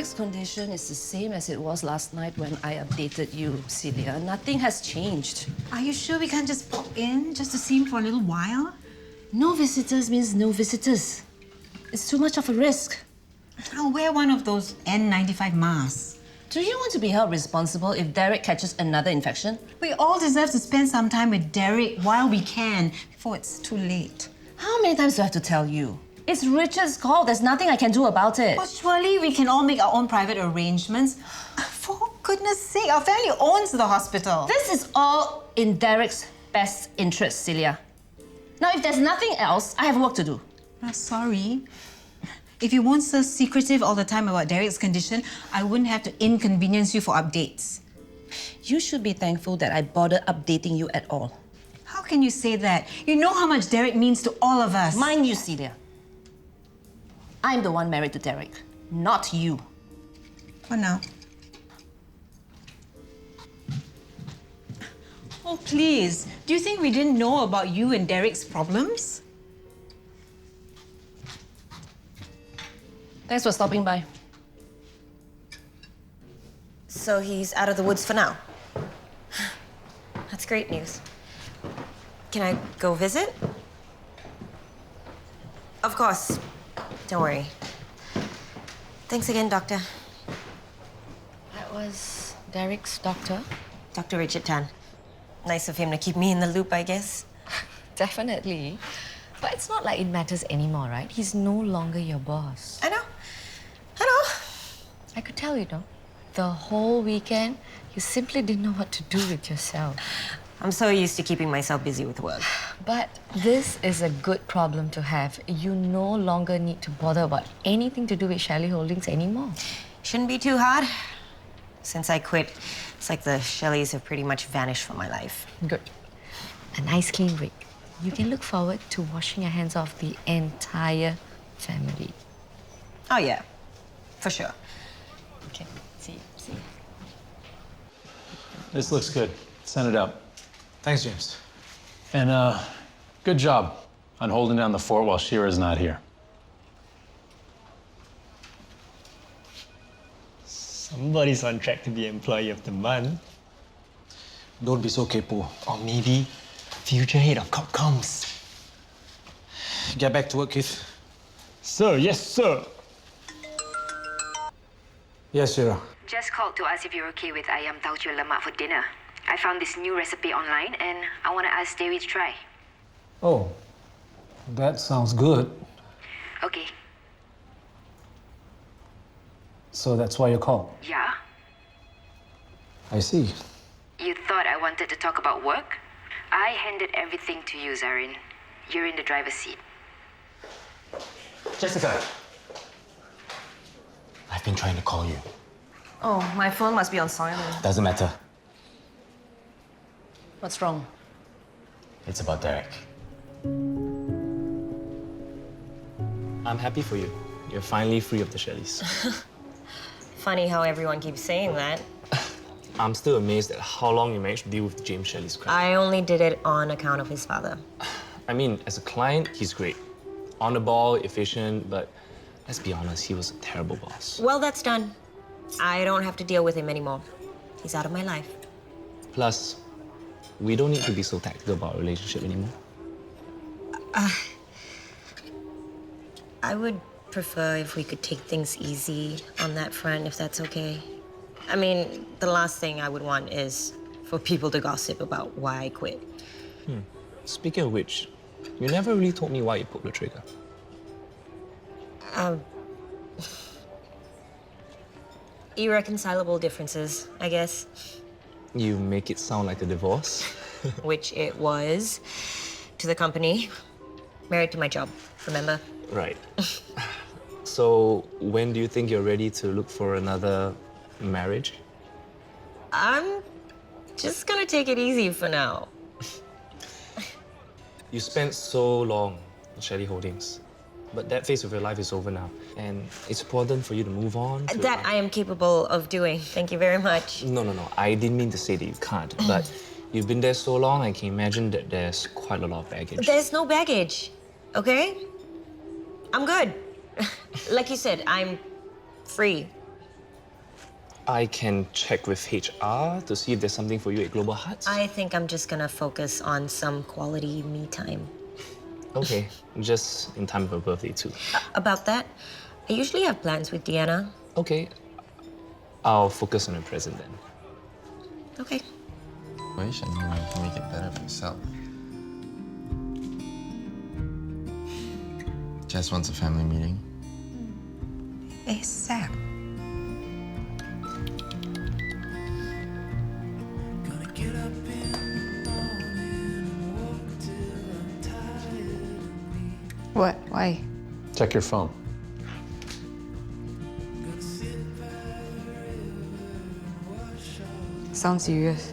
Derek's condition is the same as it was last night when I updated you, Syirah. Nothing has changed. Are you sure we can't just pop in just to see him for a little while? No visitors means no visitors. It's too much of a risk. I'll wear one of those N95 masks. Do you want to be held responsible if Derek catches another infection? We all deserve to spend some time with Derek while we can, before it's too late. How many times do I have to tell you? It's Richard's call. There's nothing I can do about it. But surely we can all make our own private arrangements. For goodness sake, our family owns the hospital. This is all in Derek's best interest, Syirah. Now, if there's nothing else, I have work to do. Sorry. If you weren't so secretive all the time about Derek's condition, I wouldn't have to inconvenience you for updates. You should be thankful that I bothered updating you at all. How can you say that? You know how much Derek means to all of us. Mind you, Syirah. I'm the one married to Derek, not you. For now. Oh, please. Do you think we didn't know about you and Derek's problems? Thanks for stopping by. So he's out of the woods for now? That's great news. Can I go visit? Of course. Don't worry. Thanks again, Doctor. That was Derek's doctor? Dr. Richard Tan. Nice of him to keep me in the loop, I guess. Definitely. But it's not like it matters anymore, right? He's no longer your boss. I know. I know. I could tell, you know. The whole weekend, you simply didn't know what to do with yourself. I'm so used to keeping myself busy with work. But this is a good problem to have. You no longer need to bother about anything to do with Shelley Holdings anymore. Shouldn't be too hard. Since I quit, it's like the Shelleys have pretty much vanished from my life. Good. A nice clean break. You can look forward to washing your hands off the entire family. Oh, yeah. For sure. Okay, see you. This looks good. Send it out. Thanks, James. And good job on holding down the fort while Syirah's not here. Somebody's on track to be Employee of the Month. Don't be so kepo. Or maybe future head of Corp Comms. Get back to work, Keith. Sir, yes, sir. Yes, Syirah. Just called to ask if you're okay with ayam tauco lemak for dinner. I found this new recipe online and I want to ask Dewi to try. Oh, that sounds good. Okay. So that's why you called? Yeah? I see. You thought I wanted to talk about work? I handed everything to you, Zaryn. You're in the driver's seat. Jessica. I've been trying to call you. Oh, my phone must be on silent. Doesn't matter. What's wrong? It's about Derek. I'm happy for you. You're finally free of the Shelleys. Funny how everyone keeps saying that. I'm still amazed at how long you managed to deal with James Shelley's crap. I only did it on account of his father. I mean, as a client, he's great. On the ball, efficient, but let's be honest, he was a terrible boss. Well, that's done. I don't have to deal with him anymore. He's out of my life. Plus, we don't need to be so tactical about our relationship anymore. I would prefer if we could take things easy on that front, if that's okay. I mean, the last thing I would want is for people to gossip about why I quit. Speaking of which, you never really told me why you pulled the trigger. Irreconcilable differences, I guess. You make it sound like a divorce. Which it was. To the company. Married to my job, remember? Right. So, when do you think you're ready to look for another marriage? I'm just gonna take it easy for now. You spent so long in Shelley Holdings, but that phase of your life is over now, and it's important for you to move on. That I am capable of doing. Thank you very much. No. I didn't mean to say that you can't, but you've been there so long, I can imagine that there's quite a lot of baggage. There's no baggage, okay? I'm good. Like you said, I'm free. I can check with HR to see if there's something for you at Global Huts. I think I'm just gonna focus on some quality me time. Okay, just in time for her birthday too. About that, I usually have plans with Deanna. Okay, I'll focus on the present then. Okay. Well, you should know how you can make it better for yourself. Jess wants a family meeting. ASAP. What? Why? Check your phone. Sounds serious.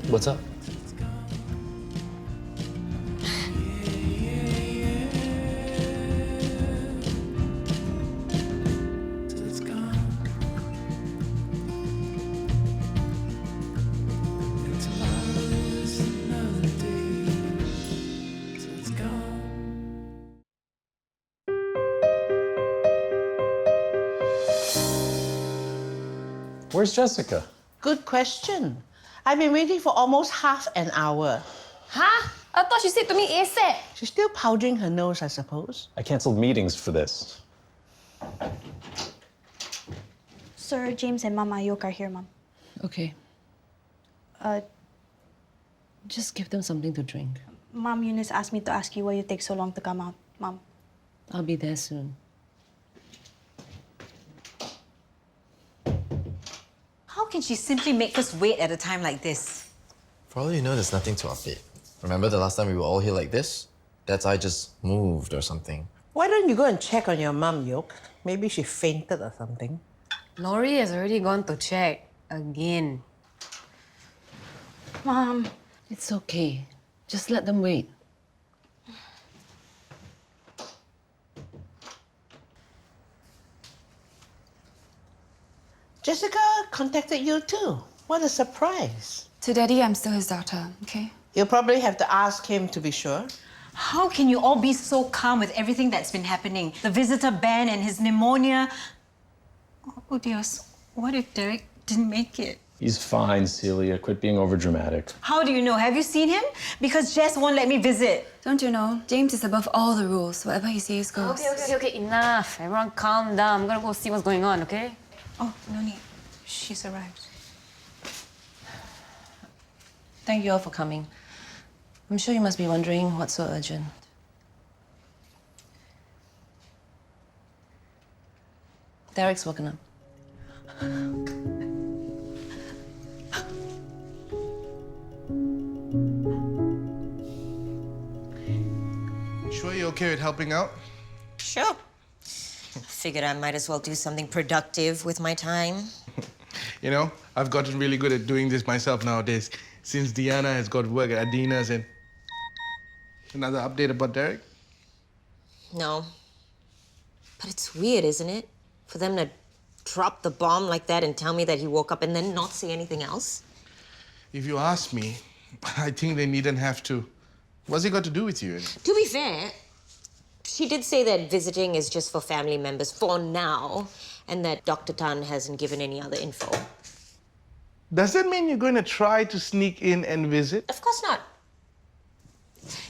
What's up? Where's Jessica? Good question. I've been waiting for almost half an hour. Huh? I thought she said to me ASAP. She's still powdering her nose, I suppose. I canceled meetings for this. Sir, James and Mama Ayok are here, Mom. Okay. Just give them something to drink. Mom Eunice asked me to ask you why you take so long to come out, Mom. I'll be there soon. How can she simply make us wait at a time like this? For all you know, there's nothing to update. Remember the last time we were all here like this? That's I just moved or something. Why don't you go and check on your mum, Yok? Maybe she fainted or something. Laurie has already gone to check again. Mom. It's okay. Just let them wait. Jessica contacted you too. What a surprise. To Daddy, I'm still his daughter, okay? You'll probably have to ask him to be sure. How can you all be so calm with everything that's been happening? The visitor ban and his pneumonia. Oh, Dios. What if Derek didn't make it? He's fine, Celia. Quit being overdramatic. How do you know? Have you seen him? Because Jess won't let me visit. Don't you know? James is above all the rules. Whatever he says goes. Okay, enough. Everyone calm down. I'm gonna go see what's going on, okay? Oh, no need. She's arrived. Thank you all for coming. I'm sure you must be wondering what's so urgent. Derek's woken up. Sure you're okay with helping out? Sure. Figured I might as well do something productive with my time. You know, I've gotten really good at doing this myself nowadays. Since Diana has got work at Adina's and... Another update about Derek? No. But it's weird, isn't it? For them to drop the bomb like that and tell me that he woke up and then not say anything else? If you ask me, I think they needn't have to. What's it got to do with you? To be fair, she did say that visiting is just for family members for now, and that Dr. Tan hasn't given any other info. Does that mean you're going to try to sneak in and visit? Of course not.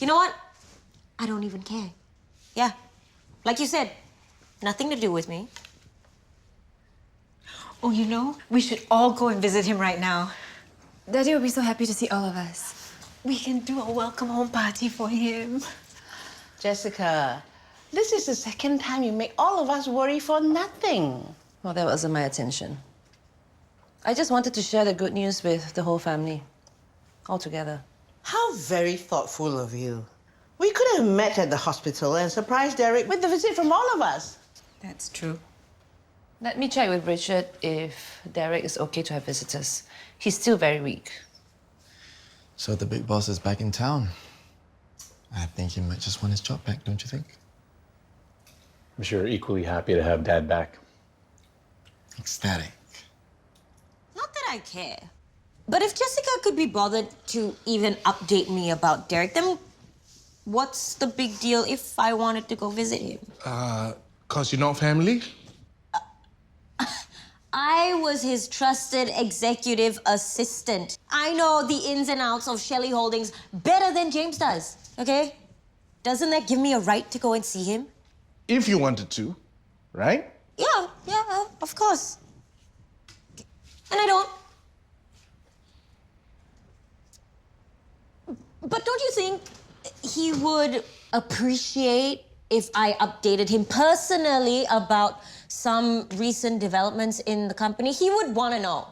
You know what? I don't even care. Yeah, like you said, nothing to do with me. Oh, you know, we should all go and visit him right now. Daddy will be so happy to see all of us. We can do a welcome home party for him. Jessica, this is the second time you make all of us worry for nothing. Well, that wasn't my intention. I just wanted to share the good news with the whole family, all together. How very thoughtful of you. We could have met at the hospital and surprised Derek with the visit from all of us. That's true. Let me check with Richard if Derek is okay to have visitors. He's still very weak. So the big boss is back in town. I think he might just want his job back, don't you think? I'm sure equally happy to have Dad back. Ecstatic. Not that I care. But if Jessica could be bothered to even update me about Derek, then what's the big deal if I wanted to go visit him? 'Cause you're not family? I was his trusted executive assistant. I know the ins and outs of Shelley Holdings better than James does, okay? Doesn't that give me a right to go and see him? If you wanted to, right? Yeah, of course. And I don't. But don't you think he would appreciate if I updated him personally about some recent developments in the company? He would want to know.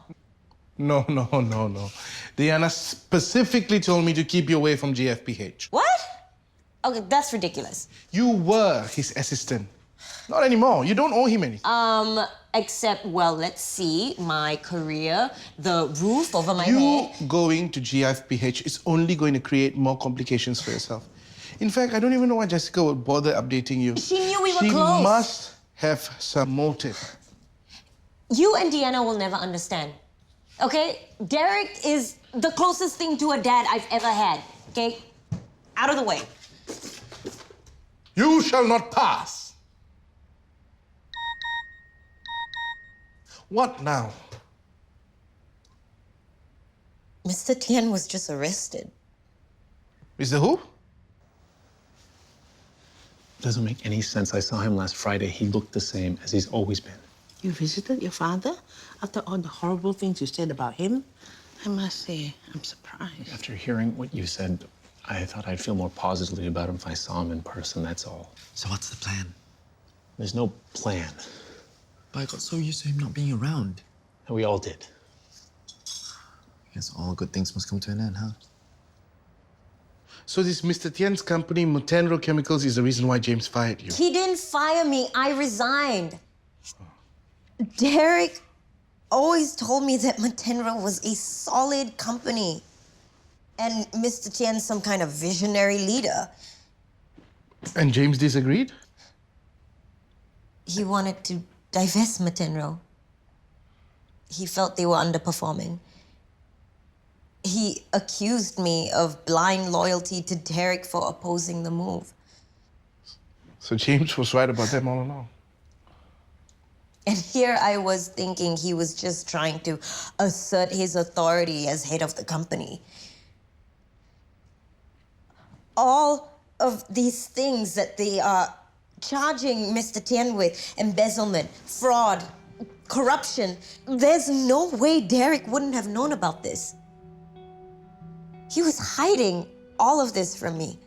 No. Diana specifically told me to keep you away from GFPH. What? Okay, that's ridiculous. You were his assistant. Not anymore. You don't owe him anything. Except, well, let's see, my career, the roof over my You head. going to GFPH is only going to create more complications for yourself. In fact, I don't even know why Jessica would bother updating you. She knew we were She close. must have some motive. You and Deanna will never understand. Okay? Derek is the closest thing to a dad I've ever had. Okay? Out of the way. You shall not pass. What now? Mr. Tian was just arrested. Mr. Who? Doesn't make any sense. I saw him last Friday. He looked the same as he's always been. You visited your father after all the horrible things you said about him? I must say, I'm surprised. After hearing what you said, I thought I'd feel more positively about him if I saw him in person, that's all. So what's the plan? There's no plan. But I got so used to him not being around. And we all did. I guess all good things must come to an end, huh? So this Mr. Tian's company, Mutenro Chemicals, is the reason why James fired you. He didn't fire me. I resigned. Derek always told me that Matenro was a solid company. And Mr. Tian's some kind of visionary leader. And James disagreed? He wanted to divest Matenro. He felt they were underperforming. He accused me of blind loyalty to Derek for opposing the move. So James was right about them all along. And here I was thinking he was just trying to assert his authority as head of the company. All of these things that they are charging Mr. Tian with, embezzlement, fraud, corruption, there's no way Derek wouldn't have known about this. He was hiding all of this from me.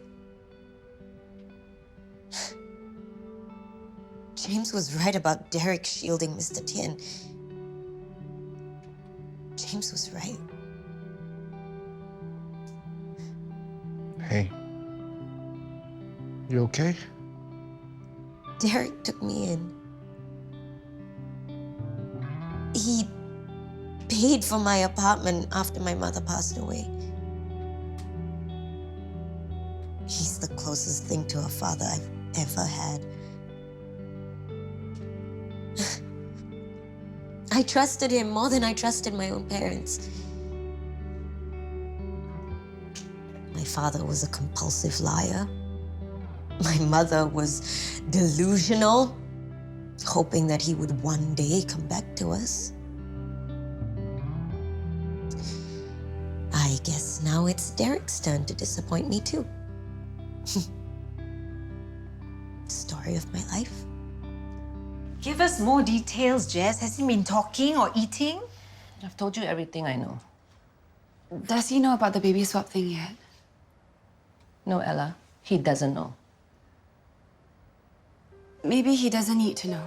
James was right about Derek shielding Mr. Tian. James was right. Hey, you okay? Derek took me in. He paid for my apartment after my mother passed away. He's the closest thing to a father I've ever had. I trusted him more than I trusted my own parents. My father was a compulsive liar. My mother was delusional, hoping that he would one day come back to us. I guess now it's Derek's turn to disappoint me too. Story of my life. Give us more details, Jess. Has he been talking or eating? I've told you everything I know. Does he know about the baby swap thing yet? No, Ella. He doesn't know. Maybe he doesn't need to know.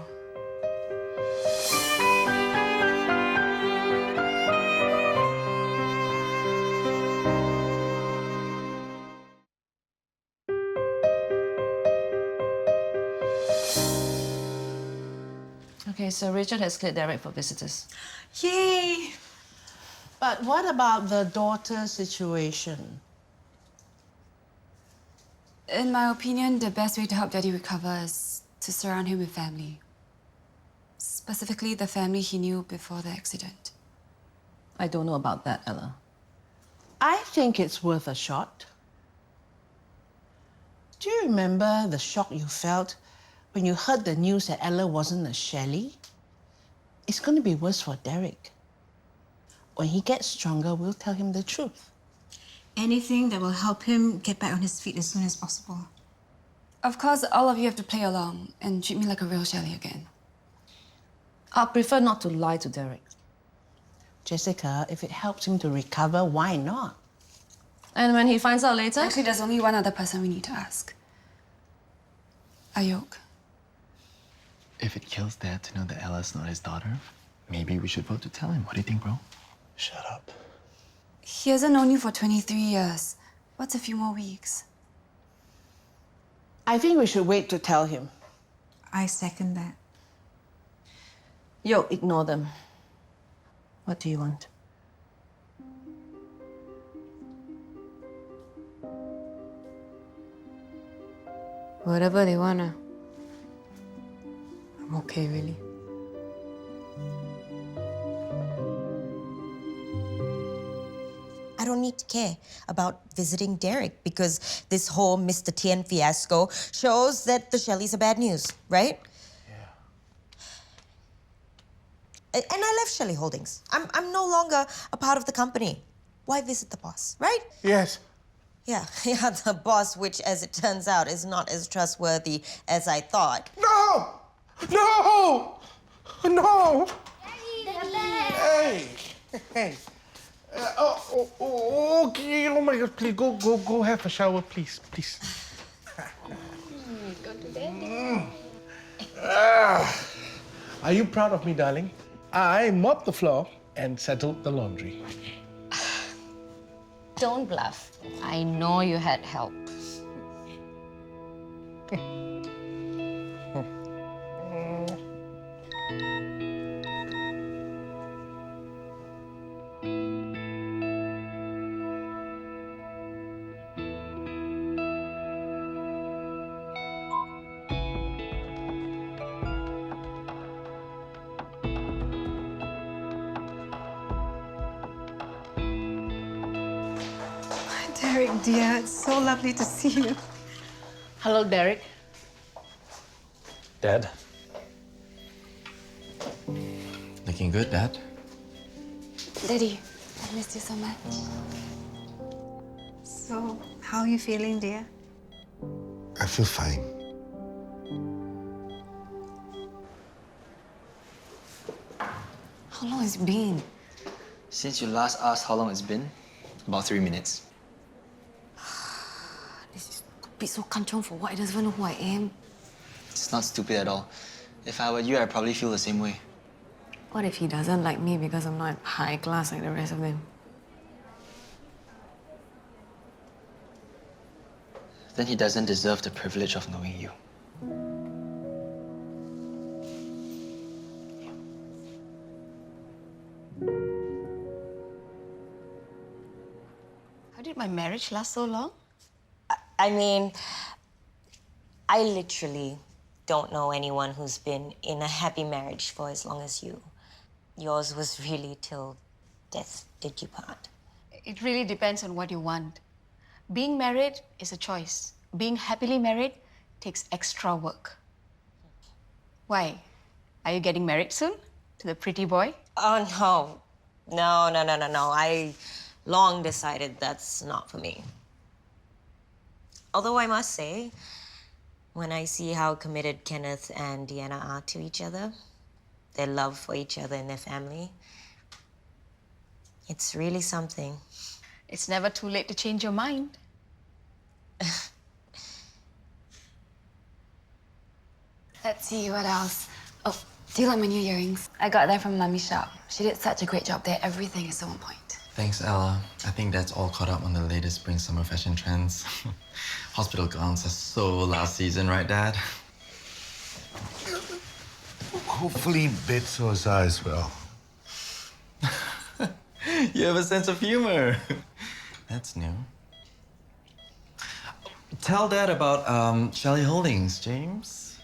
Okay, so Richard has cleared Derek for visitors. Yay! But what about the daughter situation? In my opinion, the best way to help Daddy recover is to surround him with family. Specifically, the family he knew before the accident. I don't know about that, Ella. I think it's worth a shot. Do you remember the shock you felt when you heard the news that Ella wasn't a Shelley? It's going to be worse for Derek. When he gets stronger, we'll tell him the truth. Anything that will help him get back on his feet as soon as possible. Of course, all of you have to play along and treat me like a real Shelley again. I'd prefer not to lie to Derek. Jessica, if it helps him to recover, why not? And when he finds out later? Actually, there's only one other person we need to ask. Ayok. If it kills Dad to know that Ella's not his daughter, maybe we should vote to tell him. What do you think, bro? Shut up. He hasn't known you for 23 years. What's a few more weeks? I think we should wait to tell him. I second that. Yo, ignore them. What do you want? Whatever they wanna. I'm okay, really. I don't need to care about visiting Derek because this whole Mr. Tien fiasco shows that the Shelleys are bad news, right? Yeah. And I left Shelley Holdings. I'm no longer a part of the company. Why visit the boss, right? Yes. Yeah, the boss, which, as it turns out, is not as trustworthy as I thought. No! No! No! Hey! Hey! Okay. Oh my God! Please go have a shower, please. Go to bed. Are you proud of me, darling? I mopped the floor and settled the laundry. Don't bluff. I know you had help. Derek, dear, it's so lovely to see you. Hello, Derek. Dad? Looking good, Dad. Daddy, I missed you so much. So, how are you feeling, dear? I feel fine. How long has it been? Since you last asked how long it's been, about 3 minutes. This is stupid, so kanchong for what? He doesn't even know who I am. It's not stupid at all. If I were you, I'd probably feel the same way. What if he doesn't like me because I'm not high class like the rest of them? Then he doesn't deserve the privilege of knowing you. How did my marriage last so long? I mean, I literally don't know anyone who's been in a happy marriage for as long as you. Yours was really till death did you part. It really depends on what you want. Being married is a choice. Being happily married takes extra work. Why? Are you getting married soon? To the pretty boy? Oh, no. No. I long decided that's not for me. Although I must say, when I see how committed Kenneth and Deanna are to each other, their love for each other and their family, it's really something. It's never too late to change your mind. Let's see, what else? Oh, do you like my new earrings? I got them from Mummy's shop. She did such a great job there. Everything is so on point. Thanks, Ella. I think Dad's all caught up on the latest spring-summer fashion trends. Hospital gowns are so last season, right, Dad? Hopefully, Betsy are as well. You have a sense of humor. That's new. Tell Dad about Shelley Holdings, James.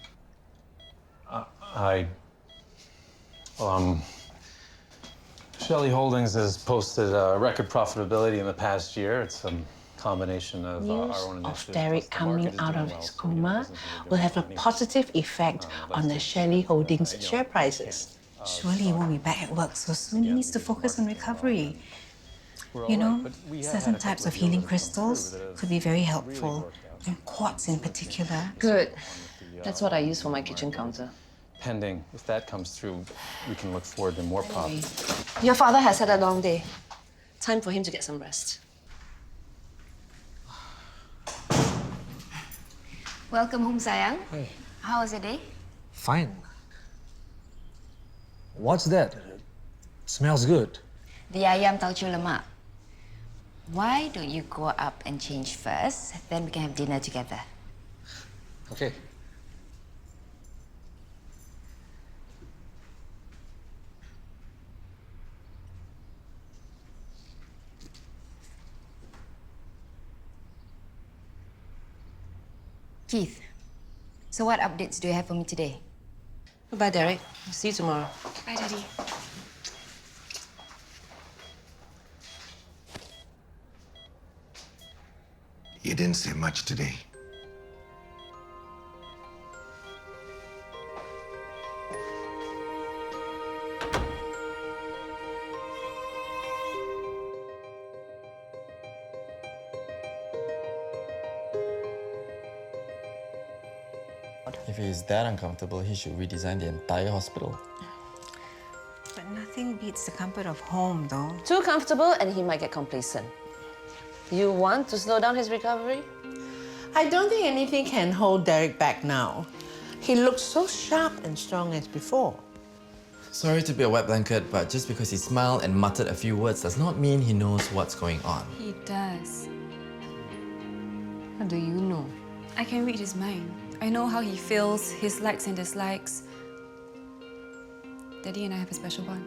Shelley Holdings has posted record profitability in the past year. It's a combination of our News own of initiatives. Derek coming out of his coma will have a positive effect on the Shelley Holdings share prices. Surely he won't be back at work so soon. He needs to focus on recovery. You know, certain types of healing crystals could be very helpful, and quartz in particular. Good. That's what I use for my kitchen counter. Pending, if that comes through, we can look forward to more profit. Your father has had a long day. Time for him to get some rest. Welcome home, sayang. Hey. How was your day? Fine. What's that? Smells good. The ayam tauco lemak. Why don't you go up and change first, then we can have dinner together. Okay. Keith, so what updates do you have for me today? Goodbye, Derek. See you tomorrow. Bye, Daddy. You didn't say much today. If he is that uncomfortable, he should redesign the entire hospital. But nothing beats the comfort of home, though. Too comfortable and he might get complacent. You want to slow down his recovery? I don't think anything can hold Derek back now. He looks so sharp and strong as before. Sorry to be a wet blanket, but just because he smiled and muttered a few words does not mean he knows what's going on. He does. How do you know? I can read his mind. I know how he feels, his likes and dislikes. Daddy and I have a special bond.